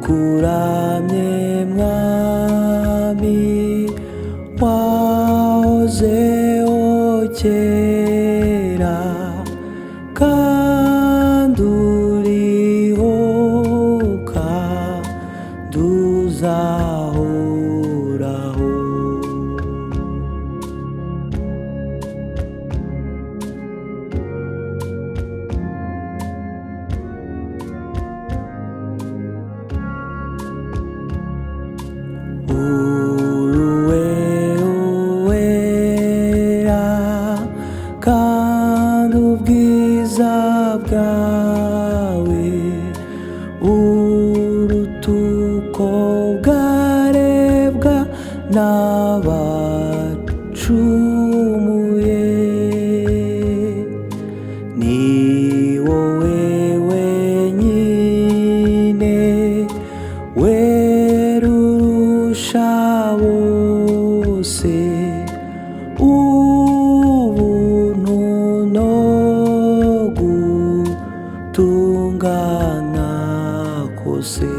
tukuramye mwami wahozeho kera kandi uriho kandi uzahoraho. Uwera kandi ubwiza bwawe buruta uko bwarebwa n'abacumuye. Ni wowe wenyine wera urusha bose ubuntu no gutungana kose.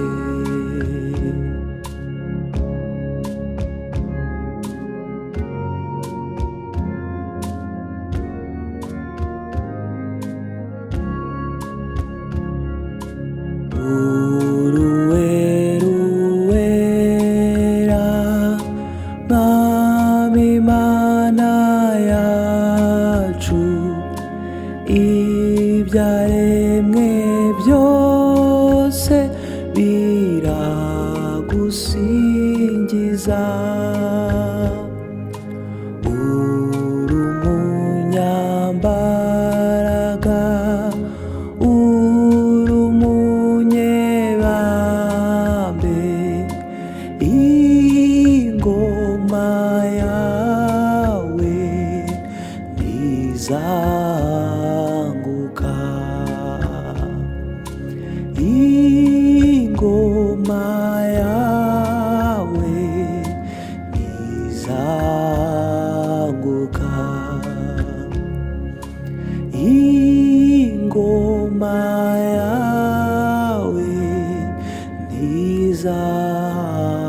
Uruwera mwami Mana yacu, ibyaremwe byose biragusingiza. Uri umunyambaraga, uri umunyebambe, ingoma yawe ntizanguka. Ingoma yawe ntizanguka. Ingoma yawe ntizanguka.